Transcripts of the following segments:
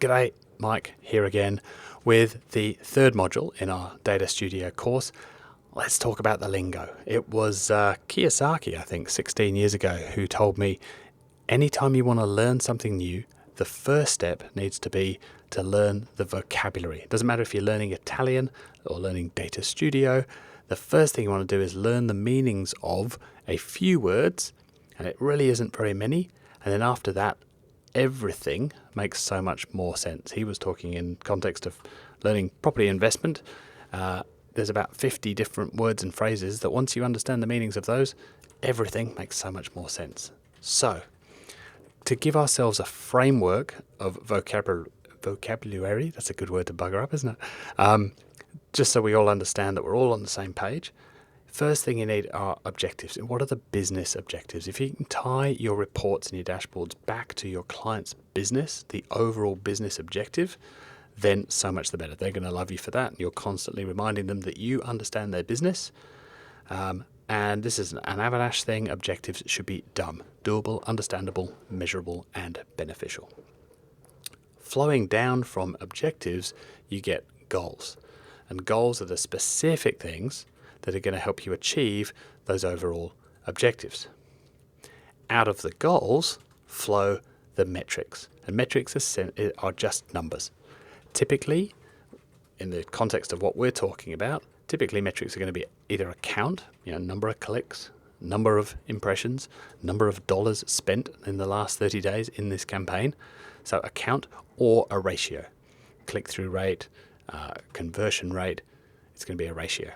G'day, Mike here again with the third module in our Data Studio course. Let's talk about the lingo. It was Kiyosaki, I think, 16 years ago, who told me anytime you want to learn something new, the first step needs to be to learn the vocabulary. It doesn't matter if you're learning Italian or learning Data Studio. The first thing you want to do is learn the meanings of a few words, and it really isn't very many. And then after that, everything makes so much more sense. He was talking in context of learning property investment. There's about 50 different words and phrases that once you understand the meanings of those, everything makes so much more sense. So, to give ourselves a framework of vocabulary, that's a good word to bugger up, isn't it? Just so we all understand that we're all on the same page. First thing you need are objectives. What are the business objectives? If you can tie your reports and your dashboards back to your client's business, the overall business objective, then so much the better. They're going to love you for that. And you're constantly reminding them that you understand their business. And this is an Avanash thing. Objectives should be dumb, doable, understandable, measurable, and beneficial. Flowing down from objectives, you get goals. And goals are the specific things that are going to help you achieve those overall objectives. Out of the goals flow the metrics. And metrics are just numbers. Typically, in the context of what we're talking about, typically metrics are going to be either a count, number of clicks, number of impressions, number of dollars spent in the last 30 days in this campaign. So a count or a ratio. Click-through rate, conversion rate, it's going to be a ratio.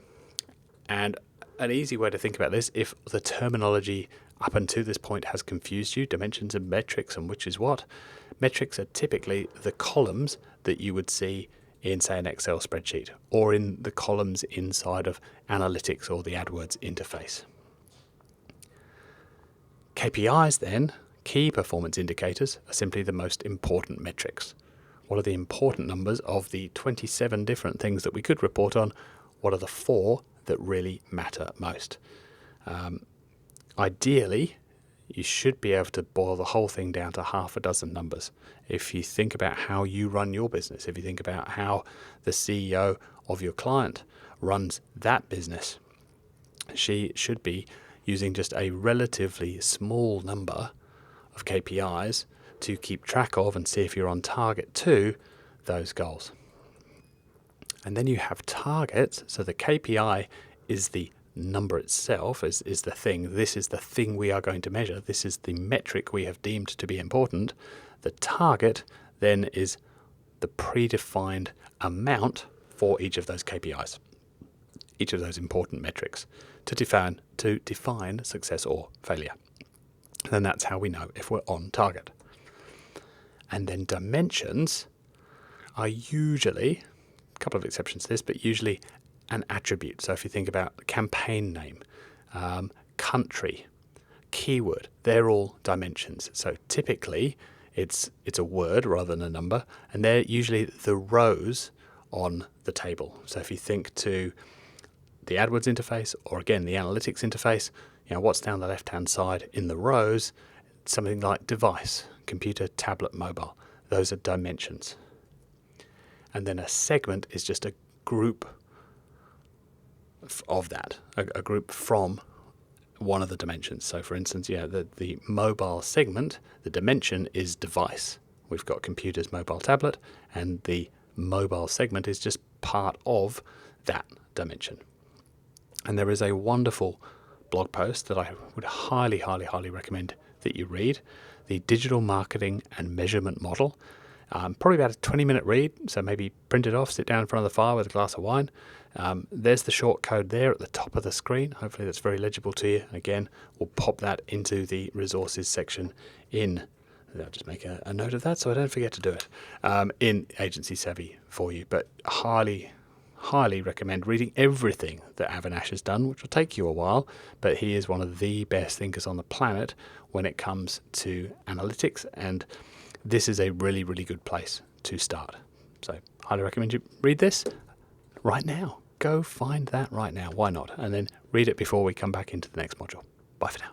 And an easy way to think about this, if the terminology up until this point has confused you, dimensions and metrics and which is what, metrics are typically the columns that you would see in, say, an Excel spreadsheet or in the columns inside of analytics or the AdWords interface. KPIs then, key performance indicators, are simply the most important metrics. What are the important numbers of the 27 different things that we could report on? What are the 4 that really matter most? Ideally, you should be able to boil the whole thing down to half a dozen numbers. If you think about how you run your business, if you think about how the CEO of your client runs that business, she should be using just a relatively small number of KPIs to keep track of and see if you're on target to those goals. And then you have targets. So the KPI is the number itself, is the thing. This is the thing we are going to measure. This is the metric we have deemed to be important. The target then is the predefined amount for each of those KPIs, each of those important metrics to define success or failure. And that's how we know if we're on target. And then dimensions are usually, a couple of exceptions to this, but usually an attribute. So if you think about campaign name, country, keyword, they're all dimensions. So typically it's a word rather than a number, and they're usually the rows on the table. So if you think to the AdWords interface or again the analytics interface, what's down the left-hand side in the rows, something like device, computer, tablet, mobile. Those are dimensions. And then a segment is just a group of that, a group from one of the dimensions. So for instance, the mobile segment, the dimension is device. We've got computers, mobile, tablet, and the mobile segment is just part of that dimension. And there is a wonderful blog post that I would highly, highly, highly recommend that you read, the Digital Marketing and Measurement Model. Probably about a 20-minute read, so maybe print it off, sit down in front of the fire with a glass of wine. There's the short code there at the top of the screen. Hopefully that's very legible to you. Again, we'll pop that into the resources section I'll just make a note of that so I don't forget to do it, in Agency Savvy for you. But highly, highly recommend reading everything that Avanash has done, which will take you a while, but he is one of the best thinkers on the planet when it comes to analytics, and this is a really, really good place to start. So highly recommend you read this right now. Go find that right now. Why not? And then read it before we come back into the next module. Bye for now.